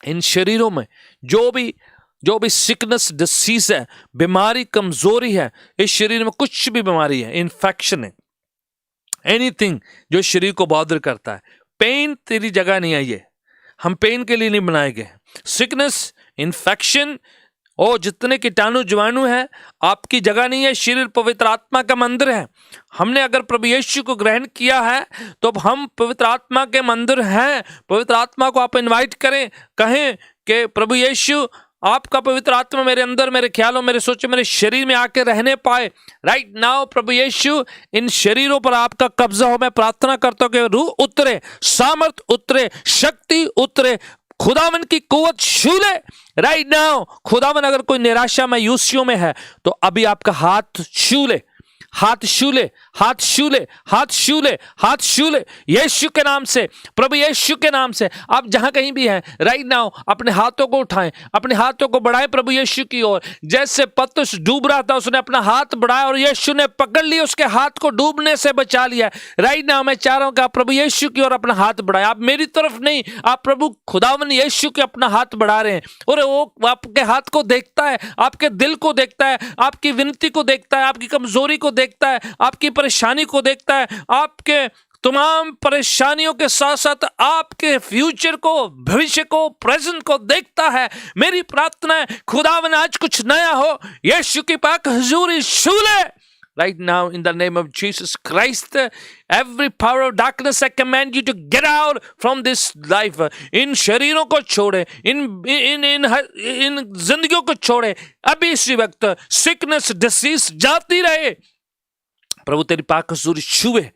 इन शरीरों में। जो भी सिकनेस डिसीज है, बीमारी, कमजोरी है, इस शरीर में कुछ भी बीमारी है, इन्फेक्शन है, एनीथिंग जो शरीर को बॉदर करता है, पेन तेरी जगह नहीं आई है। हम पेन के लिए नहीं बनाए गए। सिकनेस, इन्फेक्शन और जितने कीटाणु जीवाणु हैं आपकी जगह नहीं है। शरीर पवित्र आत्मा का मंदिर है। हमने अगर प्रभु यीशु को ग्रहण किया है तो अब हम पवित्र आत्मा के मंदिर हैं। पवित्र आत्मा को आप इनवाइट करें, कहें कि प्रभु यीशु आपका पवित्र आत्मा मेरे अंदर, मेरे ख्यालों, मेरे सोचों, मेरे शरीर में आके रहने पाए राइट नाउ। प्रभु यीशु इन शरीरों पर आपका कब्जा हो। मैं प्रार्थना करता हूं कि रूह उतरे, सामर्थ उतरे, शक्ति उतरे, खुदावन की कुव्वत छू ले राइट नाउ। खुदावन अगर कोई निराशा, मायूसियों में है तो अभी आपका हाथ छू ले, हाथ छू ले, हाथ छू ले, हाथ छू ले, हाथ छू ले यीशु के नाम से, प्रभु यीशु के नाम से। आप जहां कहीं भी हैं राइट नाउ अपने हाथों को उठाएं, अपने हाथों को बढ़ाएं प्रभु यीशु की ओर। जैसे पतरस डूब रहा था, उसने अपना हाथ बढ़ाया और यीशु ने पकड़ लिया, उसके हाथ को डूबने से बचा लिया राइट नाउ। मैं चाह रहा हूं कि आप प्रभु यीशु की ओर अपना हाथ बढ़ाएं। आप मेरी तरफ नहीं, आप प्रभु खुदावन यीशु के अपना हाथ बढ़ा रहे हैं और वो आपके हाथ को देखता है, आपके दिल को देखता है, आपकी विनती को देखता है, आपकी कमजोरी को देखता है, आपकी परेशानी को देखता है, आपके तमाम परेशानियों के साथ साथ आपके फ्यूचर को, भविष्य को, प्रेजेंट को देखता है। मेरी प्रार्थना है खुदावन आज कुछ नया हो, यीशु की पाक हुजूरी छू ले right now in the name of Jesus Christ. Every power of darkness, I command you to get out from this life. इन शरीरों को छोड़े, इन जिंदगियों को छोड़े अभी इसी वक्त। सिकनेस, डिसीज जाती रहे, प्रभु तेरी पाक हुजूरी छुए।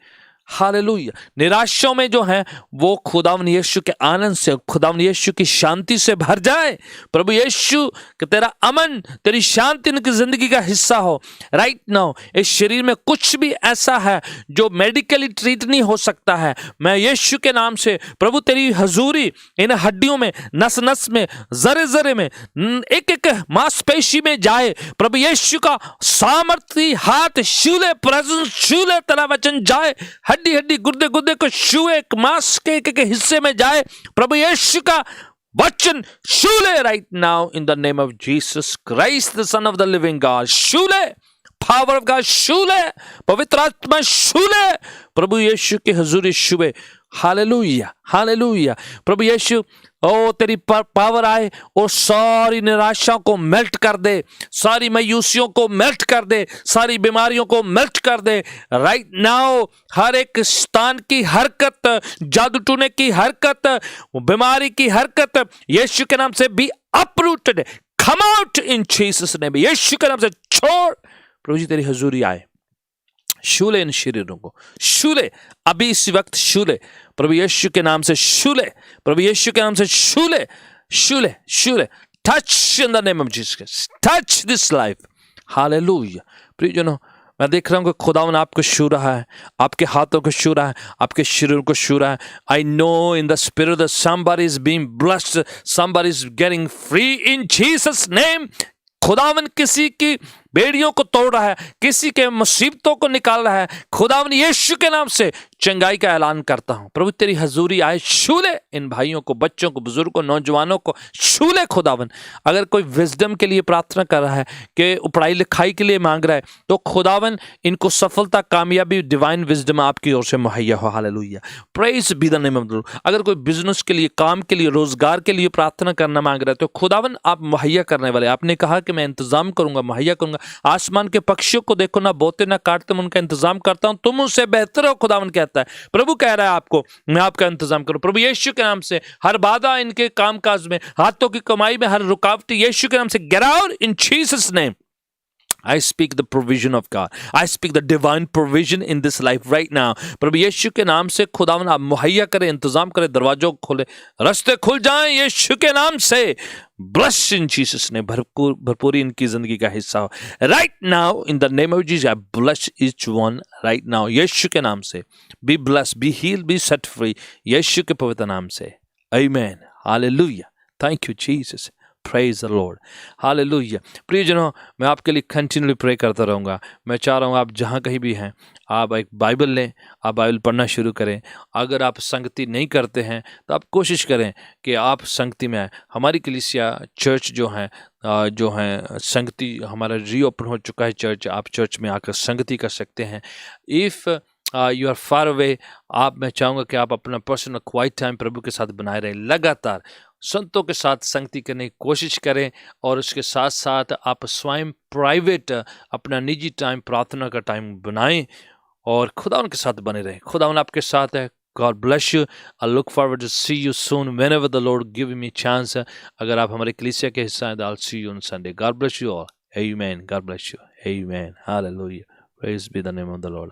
हालेलुया। निराशाओं में जो है वो खुदावन यीशु के आनंद से, खुदावन यीशु की शांति से भर जाए। प्रभु यीशु कि तेरा अमन, तेरी शांति इनकी जिंदगी का हिस्सा हो राइट नाउ। इस शरीर में कुछ भी ऐसा है जो मेडिकली ट्रीट नहीं हो सकता है, मैं यीशु के नाम से प्रभु तेरी हजूरी इन हड्डियों में, नस नस में, जरे जरे में, एक एक मांसपेशी में जाए। प्रभु यीशु का सामर्थी हाथ छूले, प्रेजेंस छूले, तेरा वचन जाए, हड्डी हड्डी, गुर्दे गुर्दे को छुए, मांस के एक हिस्से में जाए। प्रभु यीशु का वचन छूले right now in the name of Jesus Christ the son of the living God. छूले, पावर ऑफ गॉड छूले, पवित्र आत्मा छूले, प्रभु यीशु की हुजूरी छुए। Hallelujah, hallelujah. प्रभु यीशु ओ तेरी पावर आए और सारी निराशा को मेल्ट कर दे, सारी मायूसियों को मेल्ट कर दे, सारी बीमारियों को मेल्ट कर दे राइट नाउ। हर एक स्थान की हरकत, जादू टूने की हरकत, बीमारी की हरकत यीशु के नाम से be uprooted, come out in Jesus name. Yeshu के नाम से छोड़। प्रभु जी तेरी हुजूरी आए, छूले इन शरीरों को, छूले अभी इस वक्त, छूले प्रभु यीशु के नाम से, छूले प्रभु यीशु के नाम से, छूले छूले छूले। Touch in the name of Jesus, touch this life. Hallelujah. प्रियजनों, मैं देख रहा हूं कि खुदावन आपको छू रहा है, आपके हाथों को छू रहा है, आपके शरीर को छू रहा है। I know in the spirit that somebody is being blessed, somebody is getting free in Jesus name। खुदावन किसी की बेड़ियों को तोड़ रहा है, किसी के मुसीबतों को निकाल रहा है। खुदावन यीशु के नाम से चंगाई का ऐलान करता हूं। प्रभु तेरी हजूरी आए, छू ले इन भाइयों को, बच्चों को, बुजुर्गों को, नौजवानों को छू ले। खुदावन अगर कोई विजडम के लिए प्रार्थना कर रहा है, कि पढ़ाई लिखाई के लिए मांग रहा है, तो खुदावन इनको सफलता, कामयाबी, डिवाइन विजडम आपकी ओर से मुहैया हो। Hallelujah, praise be the name of the Lord. अगर कोई बिजनेस के लिए, काम के लिए, रोजगार के लिए प्रार्थना करना मांग रहा है, तो खुदावन आप मुहैया करने वाले। आपने कहा कि मैं इंतजाम करूंगा, मुहैया करूंगा। आसमान के पक्षियों को देखो, ना बोते ना काटते, मैं उनका इंतजाम करता हूं, तुम उससे बेहतर हो। खुदावन कहता है, प्रभु कह रहा है आपको, मैं आपका इंतजाम करूं। प्रभु यीशु के नाम से हर बाधा इनके कामकाज में, हाथों की कमाई में, हर रुकावट यीशु के नाम से get out in Jesus name. I speak the provision of God. I speak the divine provision in this life right now. प्रभु यीशु के नाम से खुदावन आप मुहैया करें, इंतजाम करें, दरवाजों को खोले, रास्ते खुल जाएं यीशु के नाम से. Bless in Jesus ने भरपूरी इनकी जिंदगी का हिस्सा हो. Right now in the name of Jesus, I bless each one right now. यीशु के नाम से. Be blessed, be healed, be set free. यीशु के पवित्र नाम से. Amen. Hallelujah. Thank you Jesus. Praise the Lord. Hallelujah. प्रियजनों, मैं आपके लिए कंटिन्यूली प्रे करता रहूँगा. मैं चाह रहा हूँ आप जहाँ कहीं भी हैं, आप एक बाइबल लें, आप बाइबल पढ़ना शुरू करें. अगर आप संगति नहीं करते हैं तो आप कोशिश करें कि आप संगति में आए. हमारी कलीसिया चर्च जो है संगति हमारा रीओपन हो चुका है चर्च. आप चर्च में आकर संगति कर सकते हैं. If you are far away, मैं चाहूँगा कि आप अपना पर्सनल क्वाइट टाइम प्रभु के साथ बनाए रहें. लगातार संतों के साथ संगति करने की कोशिश करें और उसके साथ साथ आप स्वयं प्राइवेट अपना निजी टाइम, प्रार्थना का टाइम बनाएं और खुदावन के साथ बने रहें. खुदावन आपके साथ है. God bless you. I look forward to see you soon whenever the Lord give me chance. अगर आप हमारे कलीसिया के हिस्सा हैं, I'll see you on Sunday. God bless you all. Amen. God bless you. Amen. Hallelujah. Praise be the name of the Lord.